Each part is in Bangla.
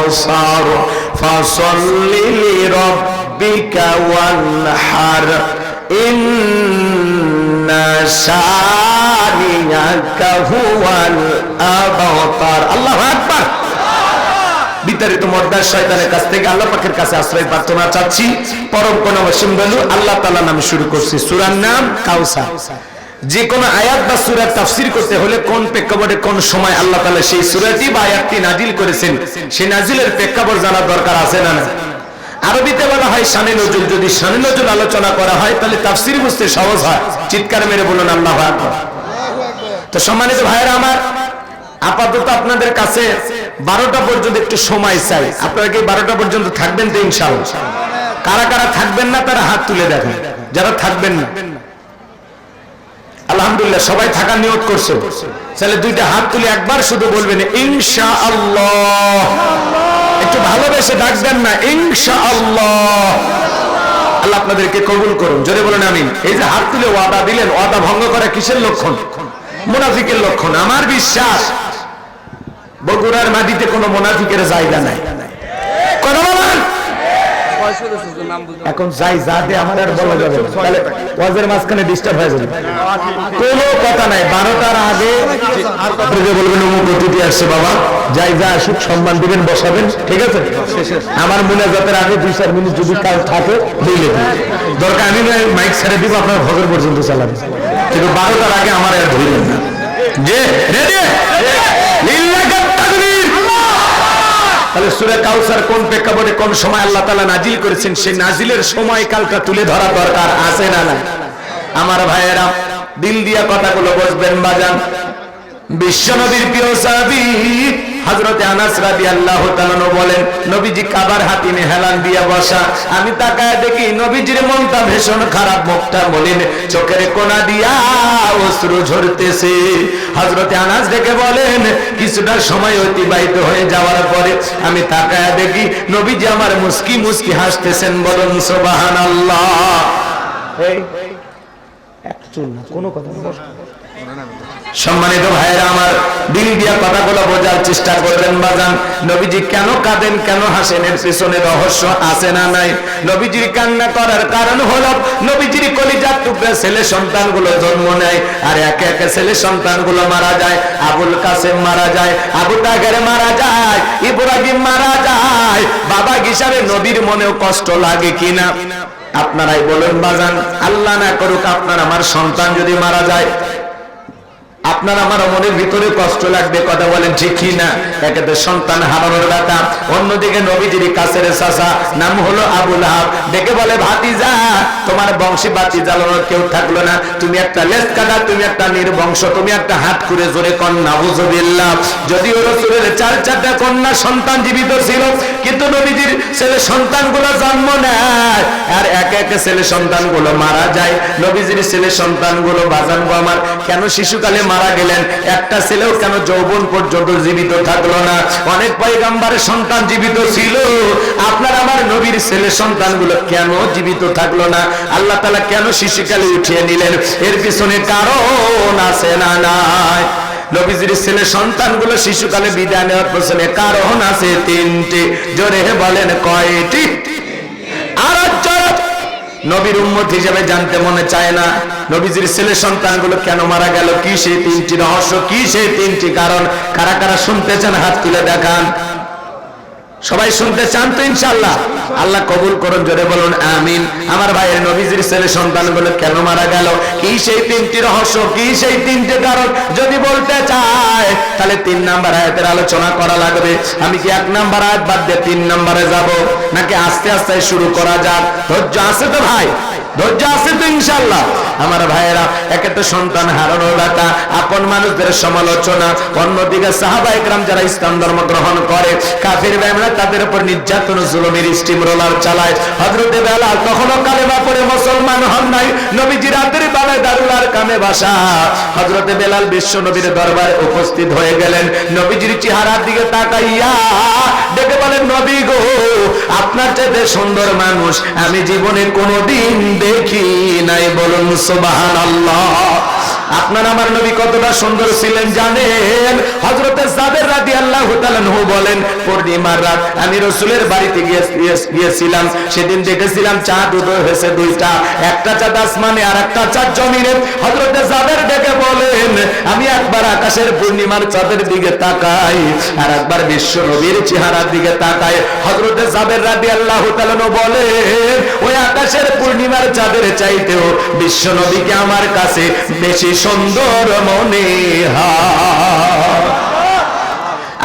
কাউসার ফাসাল্লি লিরাব্বিকা ওয়ানহার ইন্না শানিয়াকা হুয়াল আবতার। আল্লাহু আকবার। বিতাড়িত মর্দার শয়তানের কাছ থেকে আল্লাহ পাকের কাছে আশ্রয় প্রার্থনা চাচ্ছি। পরম কোন অসীম দয়ালু আল্লাহ তাআলা নামে শুরু করছি। সূরার নাম কাউসার। যে কোন আয়াত বা সূরার তাফসীর করতে হলে কোন প্রেক্ষাপটে কোন সময় আল্লাহ তাআলা সেই সূরাটি বা আয়াতটি নাজিল করেছেন, সেই নাজিলের প্রেক্ষাপট জানা দরকার আছে না? আরবিতে বলা হয় শানে নজুল। যদি শানে নজুল আলোচনা করা হয় তাহলে তাফসীর বুঝতে সহজ হয়। চিৎকার মেরে বলুন আল্লাহু আকবার। তো সম্মানিত ভাইরা আমার, আপাতত আপনাদের কাছে 12টা পর্যন্ত একটু সময় চাই। আপনারা কি 12টা পর্যন্ত থাকবেন তো ইনশাআল্লাহ? কারা কারা থাকবেন না তারা হাত তুলে দেখেন। যারা থাকবেন না, আলহামদুলিল্লাহ সবাই থাকার নিয়ত করছে। তাহলে দুইটা হাত তুলে একবার শুধু বলবেন ইনশাআল্লাহ। একটু ভালোবেসে ডাকবেন না ইনশাআল্লাহ। আল্লাহ আপনাদেরকে কবুল করুন। জোরে বলেন আমিন। এই যে হাত তুলে ওয়াদা দিলেন, ওয়াদা ভঙ্গ করা কিসের লক্ষণ? মুনাফিকের লক্ষণ। আমার বিশ্বাস বগুড়ার মাটিতে কোনো মুনাফিকের জায়গা নাই। কথা বলেন। এখন যাই যাতে আমার আর বলা যাবে না, তাহলে ওয়াজের মাঝখানে ডিস্টার্ব হয়ে যাবে। কোনো কথা নাই। 12টার আগে বলবেন অমুক অতিথি আসছে বাবা, যাই যা আসুক সম্মান দিবেন, বসাবেন, ঠিক আছে? আমার মুনাজাতের আগে 2-4 মিনিট যদি কাজ থাকে দিলে দরকার আমি মাইক ছেড়ে দিব, আপনার ভগর পর্যন্ত চালাবেন, কিন্তু 12টার আগে আমার আর ধরবেন না। যে রেডি তাহলে সূরা কাউসার কোন প্রেক্ষাপটে কোন সময় আল্লাহ তাআলা নাজিল করেছেন, সেই নাজিলের সময়কালটা তুলে ধরা দরকার আছে না? না আমার ভাইয়েরা, দিল দিয়া কথাগুলো বুঝবেন বাজান। বিশ্বনবীর প্রিয় সাহাবী হযরত আনাস রাদিয়াল্লাহু তাআলা বলেন, নবীজি কাবার হাতিমে হেলান দিয়া বসা। আমি তাকায় দেখি নবীজির মনটা ভীষণ খারাপ, মুখটা মলিন, চোখের কোণা দিয়া অশ্রু ঝরতেছে। হযরত আনাস দেখে বলেন, কিছুটা সময় অতিবাহিত হয়ে যাওয়ার পরে আমি তাকায় দেখি নবীজি আমার মুস্কি মুস্কি হাসতেছেন। বলুন সুবহানাল্লাহ। এই একচুল না, কোনো কথা না। সম্মানিত ভাইরা আমার, দিল দিয়া কথাগুলো বোঝার চেষ্টা করবেন বাজান। নবীজি কেন কাঁদেন, কেন হাসেন, এর পিছনে রহস্য আছে না নাই? নবীজির কান্না করার কারণ হলো নবীজির কলিজার টুকরা ছেলে সন্তানগুলো জন্ম নেয়, আর একে একে ছেলে সন্তানগুলো মারা যায়। আবুল কাসেম মারা যায়, আবু তাহের মারা যায়, ইব্রাহিম মারা যায়। বাবা হিসাবে নবীর মনেও কষ্ট লাগে কিনা? আপনারাই বলুন বাজান। আল্লাহ না করুক আপনার আমার সন্তান যদি মারা যায়, আপনার আমার মনের ভিতরে কষ্ট লাগবে। কথা বলেন ঠিক কি না? একেতে সন্তান হারানোর ব্যথা, অন্যদিকে নবীজির কাছের চাচা নাম হলো আবু লাহাব ডেকে বলে, ভাতিজা তোমার বংশী বাতি জ্বালানোর কেউ থাকলো না, তুমি একটা লেজ কাটা, তুমি একটা নির্বংশ, তুমি একটা হাত করে জোরে কন্যা। নাউযুবিল্লাহ। যদিও রাসূলের 4-4টা কন্যা সন্তান জীবিত ছিল, কিন্তু নবীজির ছেলে সন্তানগুলো জন্ম নেয় আর একে একে ছেলে সন্তানগুলো মারা যায়। নবীজির ছেলে সন্তানগুলো বাজান গো আমার কেন শিশুকালে মারা গেলেন? একটা ছেলেও কেন যৌবন পর্যন্ত জীবিত থাকলো না? অনেক পয়গম্বরের সন্তান জীবিত ছিল, আপনার আমার নবীর ছেলে সন্তানগুলো কেন জীবিত থাকলো না? আল্লাহ তাআলা কেন শিশুকালে উঠিয়ে নিলেন? এর পিছনে কারণ আছে না নাই? নবীজির ছেলে সন্তানগুলো শিশুকালে বিদায় নেওয়ার পিছনে কারণ আছে 3টি। জোরে বলেন কয়টি? আর নবীর উম্মত হিসেবে জানতে মনে চায় না নবীজির ছেলে সন্তানগুলো কেন মারা গেল? কি সেই 3টি রহস্য, কি সেই 3টি কারণ? কারা কারা শুনতে চান হাত তুলে দেখান। সবাই শুনতে চান তো ইনশাআল্লাহ? আল্লাহ কবুল করুন। জোরে বলুন আমিন। আমার ভাইয়ের নবীজির ছেলে সন্তানগুলো কেন মারা গেল? কি সেই 3টি রহস্য, কি সেই 3টি কারণ? যদি বলতে চায় তাহলে 3 নাম্বার আয়াতের আলোচনা করা লাগবে। আমি কি 1 নাম্বার আয়াত বাদ দিয়ে 3 নাম্বারে যাব, নাকি আস্তে আস্তে শুরু করা যাক? ধৈর্য আছে তো ভাই? ধৈর্য আছে তো ইনশাআল্লাহ? আমার ভাইয়েরা, একে তো সন্তান হারানোর ব্যথা, আপন মানুষদের সমালোচনা, অন্যদিকে সাহাবায়ে কেরাম যারা ইসলাম ধর্ম গ্রহণ করে, কাফির বেঈমান তাদের উপর নির্যাতন জুলুমের স্টিম রোলার চালায়। হযরতে বেলাল কখনো কালেমা পড়ে মুসলমান হন নাই, নবীজি রাতের বেলায় দারুল আরকামে বাসা। হযরতে বেলাল বিশ্ব নবীর দরবারে উপস্থিত হয়ে গেলেন। নবীজির চেহারার দিকে তাকাইয়া ডেকে বলেন, নবী গো, আপনার চাইতে সুন্দর মানুষ আমি জীবনে কোনোদিন দেখি নাই। বলুন সুবহানাল্লাহ। আপনার আমার নবী কতটা সুন্দর ছিলেন জানেন? হযরতে জাবের রাদিয়াল্লাহু তাআলা আনহু বলেন, পূর্ণিমার রাত আমি রাসূলের বাড়িতে গিয়েছিলাম, সেদিন দেখেছিলাম চাঁদ উদয় হয়েছে দুইটা, একটা চাঁদ আসমানে আর একটা চাঁদ জমিনে। হযরতে জাবের ডেকে বলেন, আমি একবার আকাশের পূর্ণিমার চাঁদের দিকে তাকাই আর একবার বিশ্ব নবীর চেহারার দিকে তাকাই। হযরতে জাবের রাদিয়াল্লাহু তাআলা আনহু বলেন, ওই আকাশের পূর্ণিমার চাঁদের চাইতেও বিশ্ব নবীকে আমার কাছে বেশি সুন্দর মনে হয়।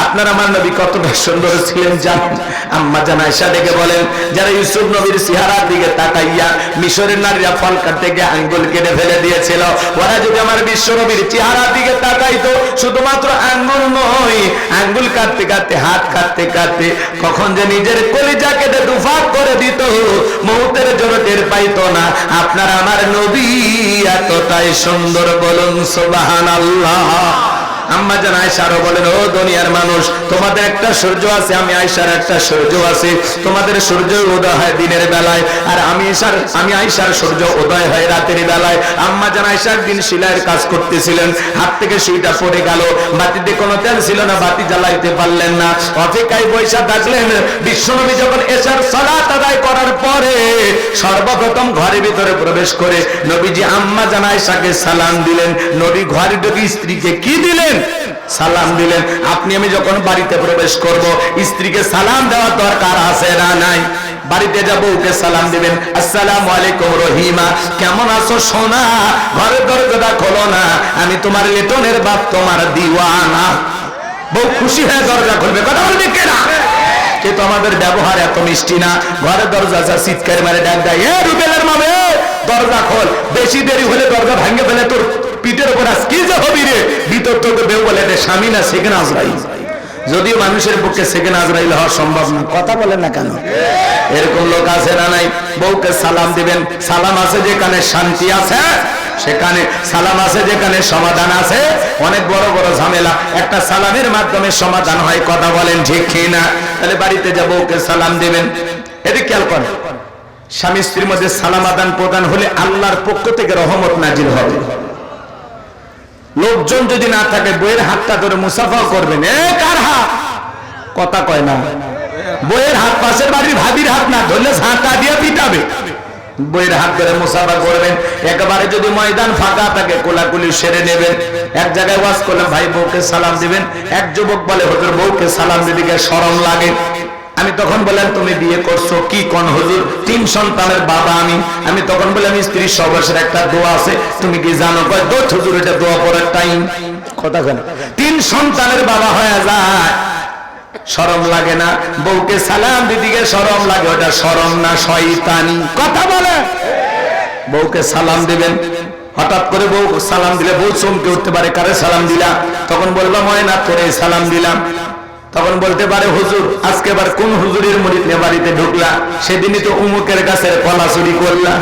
আপনার আমার নবী কতটা সুন্দর ছিলেন জানেন? আম্মা জান আয়েশা ডেকে বলেন, যারা ইউসুফ নবীর চেহারার দিকে তাকাইয়া মিশরের নারীরা ফল কাটতে গিয়ে আঙ্গুল কেটে ফেলে দিয়েছিল, ওরা যদি আমার বিশ্ব নবীর চেহারার দিকে তাকাইতো, শুধুমাত্র আঙ্গুল নয়, আঙ্গুল কাটতে কাটতে হাত কাটতে কাটতে কখন যে নিজের কলিজা কেটে দুফাক করে দিত, মৌতের জন্য টের পাইতো না। আপনার আমার নবী এতটাই সুন্দর, বলুন সুবহানাল্লাহ। আম্মা জান আয়েশা আরো বলেন, ও দুনিয়ার মানুষ, তোমাদের একটা সূর্য আছে, আমি আয়েশার একটা সূর্য আছে। তোমাদের সূর্য উদয় হয় দিনের বেলায়, আর আমি আয়েশার সূর্য উদয় হয় রাতের বেলায়। আম্মা জান আয়েশা একদিন সেলাইয়ের কাজ করতেছিলেন, হাত থেকে সুইটা পড়ে গেল, বাতিতে কোনো তেল ছিল না, বাতি জ্বালাইতে পারলেন না, অপেক্ষায় বৈশা থাকলেন। বিশ্বনবী যখন এশার সালাত আদায় করার পরে সর্বপ্রথম ঘরের ভিতরে প্রবেশ করে নবীজি আম্মা জান আয়েশাকে সালাম দিলেন। নবী ঘরে ঢুকে স্ত্রীকে কি দিলেন? সালাম দিলেন। আপনি আমি যখন বাড়িতে প্রবেশ করব, স্ত্রীকে সালাম দেওয়ার দরকার আছে না নাই? বাড়িতে যাব, ওকে সালাম দিবেন, আসসালামু আলাইকুম রহিমা, কেমন আছো সোনা? ঘরের দরজাটা খোলো না, আমি তোমার লিটনের বাপ, তোমার দিওয়ানা। বউ খুশি হয়ে দরজা খুলবে, কথা বলবে কেনা? কিন্তু আমাদের ব্যবহার এত মিষ্টি না। ঘরের দরজা চিৎকার মারে ডাক দেয়, এ রুবেলের মামে দরজা খোল, বেশি দেরি হলে দরজা ভাঙে ফেলে তোর পিঠের উপর আজ কি যে হবি রে। ভিতর তোকে বেউ বলে, এটা স্বামী না সেকেন্ড আজরাইল। যদিও মানুষের পক্ষে সেকেন্ড আজরাইল হওয়া সম্ভব না, কথা বলেন না কেন? এরকম লোক আছে না নাই? বউকে সালাম দিবেন, সালাম আছে যেখানে শান্তি আছে সেখানে, সালাম আছে যেখানে সমাধান আছে। অনেক বড় বড় ঝামেলা একটা সালামের মাধ্যমে সমাধান হয়, কথা বলেন ঠিক কিনা? তাহলে বাড়িতে যাব, ওকে সালাম দিবেন। এটা খেয়াল করেন, স্বামী স্ত্রীর মধ্যে সালাম আদান প্রদান হলে আল্লাহর পক্ষ থেকে রহমত নাজিল হবে। লোকজন যদি না থাকে, বইয়ের হাতটা ধরে মুসাফা করবেন, এ কার হাত? কথা কয় না। বইয়ের হাত পাশের বাড়ির ভাবির হাত না ধরলে ঝাঁটা দিয়ে পিটাবে। বইয়ের হাত ধরে মুসাফা করবেন। একেবারে যদি ময়দান ফাঁকা থাকে, কোলাকুলি সেরে নেবেন। এক জায়গায় ওয়াজ করলাম, ভাই বউকে সালাম দিবেন। এক যুবক বলে, হুজুর বউকে সালাম দিতে শরম লাগে। আমি তখন বললাম, তুমি বিয়ে করছো কি? কোন হুজুর? 3 সন্তানের বাবা আমি। আমি তখন বললাম, স্ত্রীর সবশের একটা দোয়া আছে, তুমি কি জানো? কয়, দোয়া হুজুর, এটা দোয়া পড়ার টাইম। কথা কেন? 3 সন্তানের বাবা হয়ে যায়, শরম লাগে না? বউকে সালাম দিতে গিয়ে শরম লাগে, ওটা শরম না শয়তানি। কথা বলে। বউকে সালাম দিবেন, হঠাৎ করে বউ সালাম দিলে বউ চমকে উঠতে পারে, কারে সালাম দিলাম? তখন বললাম, ময়না তোরে সালাম দিলাম। তখন বলতে পারে, হুজুর আজকে আবার কোন হুজুরের মুরিদ নিয়ে বাড়িতে ঢুকলা? সেদিনই তো উমুকের কাছে কলা চুরি করলা।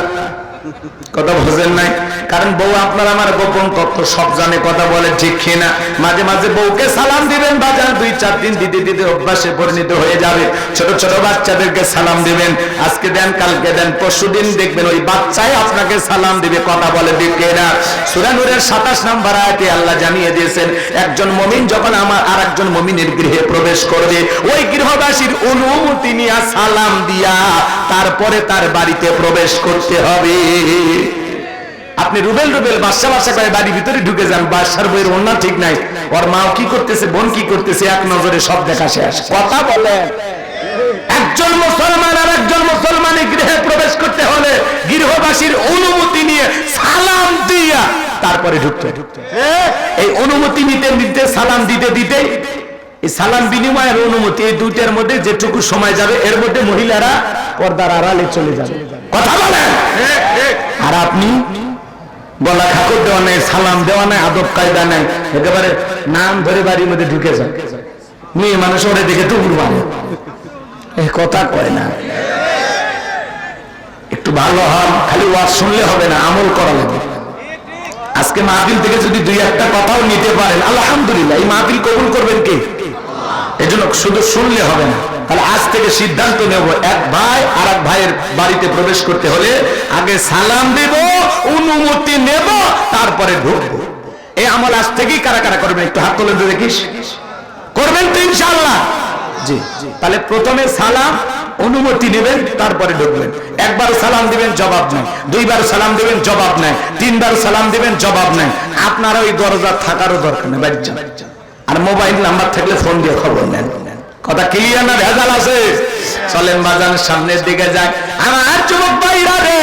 কথা বুঝেন নাই? কারণ বউ আপনার আমার গোপন তথ্য সব জানে, কথা বলে ঠিক কিনা? মাঝে মাঝে বউকে সালাম দিবেন, বাজার 2-4 দিন দিতে দিতে অভ্যাসে পরিণত হয়ে যাবে। ছোট ছোট বাচ্চাদেরকে সালাম দিবেন, আজকে দেন, কালকে দেন, পরশুদিন দেখবেন ওই বাচ্চাই আপনাকে সালাম দিবে, কথা বলে ঠিক কিনা? সূরা নূরের 27 নম্বর আয়াতে আল্লাহ জানিয়ে দিয়েছেন, একজন মুমিন যখন আমার আরেকজন মুমিনের গৃহে প্রবেশ করবে, ওই গৃহবাসীর অনুমতি নিয়ে সালাম দিয়া তারপরে তার বাড়িতে প্রবেশ করতে হবে। আপনি রুবেল বাদশা করে বাড়ির ভিতরে ঢুকে যান, বাদশার বইয়ের অন্য ঠিক নাই, ওর মাও কি করতেছে, বোন কি করতেছে, এক নজরে সব দেখা শেষ। কথা বলে। একজন মুসলমান আর একজন মুসলমানের গৃহে প্রবেশ করতে হলে গৃহবাসীর অনুমতি নিয়ে সালাম দিয়া তারপরে ঢুকতে। এই অনুমতি নিতে নিতে, সালাম দিতে দিতে, এই সালাম বিনিময়ের অনুমতি, এই দুইটার মধ্যে যেটুকু সময় যাবে এর মধ্যে মহিলারা পর্দার আড়ালে চলে যাবে। কথা বলেন। আর আপনি গলা খাকর দেওয়া নাই, সালাম দেওয়া নাই, আদব কায়দা নাই, একেবারে নাম ধরে বাড়ির মধ্যে ঢুকে যান। মেয়ে মানুষ ওরে দেখে টুকুর মানে, এই কথা কয় না। একটু ভালো হন, খালি ওয়াজ শুনলে হবে না, আমল করা লাগবে। আজকে মাহফিল থেকে যদি 2-1টা কথাও নিতে পারেন, আলহামদুলিল্লাহ। এই মাহফিল কবুল করবেন কে? এজন্য শুধু শুনলে হবে না। তাহলে আজ থেকে সিদ্ধান্ত নেব, এক ভাই আর এক ভাইয়ের বাড়িতে প্রবেশ করতে হলে আগে সালাম দেব, অনুমতি নেব, তারপরে ঢুকবো। এই আমল আজ থেকেই কারা কারা করবেন একটু হাত তুলে দেখিস, করবেন তো ইনশাআল্লাহ? জি। তাহলে প্রথমে সালাম অনুমতি নেবেন, তারপরে ঢুকবেন। একবার সালাম দিবেন জবাব নাই, দুইবার সালাম দিবেন জবাব নাই, তিনবার সালাম দিবেন জবাব নাই। আপনারা ওই দরজা থাকারও দরকার নেই, বাইরে যান। আর মোবাইল নাম্বার থাকলে ফোন দিয়ে খবর নেন। কথা ক্লিয়ার না ভেজাল আছে? চলেন বাজান সামনের দিকে যাই। আমার যুবক ভাইরা রে,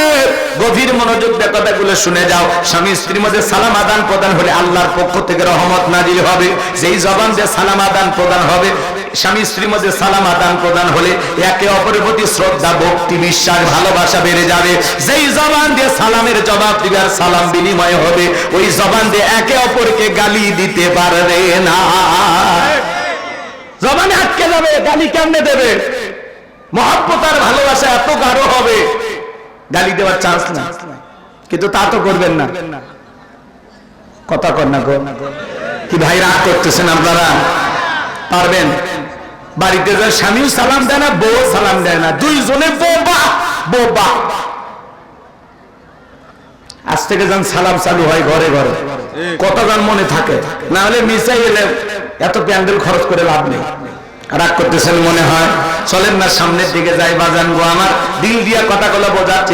গভীর মনোযোগ দিয়ে কথাগুলো শুনে যাও। স্বামী স্ত্রীর মধ্যে সালাম আদান প্রদান হলে আল্লাহর পক্ষ থেকে রহমত নাজিল হবে। যেই জবান দিয়ে সালাম আদান প্রদান হবে, স্বামী স্ত্রীর মধ্যে সালাম আদান প্রদান হলে একে অপরের প্রতি শ্রদ্ধা, ভক্তি, বিশ্বাস, ভালোবাসা বেড়ে যাবে। যেই জবান দিয়ে সালামের জবাব দিবে আর সালাম বিনিময় হবে, ওই জবান দিয়ে একে অপরকে গালি দিতে পারবে না। জবানে আটকে যাবে, গালি কেমনে দেবে? মহব্বত আর ভালোবাসা এত গাঢ় হবে, গালি দেওয়ার চান্স না। কিন্তু তা তো করবেন না। কথা কর না গো, কি ভাই রাগ করতেছেন আপনারা? পারবেন? বাড়িতে যে স্বামীও সালাম দেয় না, বউ সালাম দেয় না, দুইজনে বোবা বোবা। আজ থেকে যেন সালাম চালু হয় ঘরে ঘরে, কতজন মনে থাকে, না হলে মিশাই এলে এত প্যান্ডেল খরচ করে লাভ নেই। রাগ করতেছেন মনে হয়। চলেন না সামনের দিকে যাই বাজান গো আমার, দিল দিয়া কথাগুলো বোঝাচ্ছি।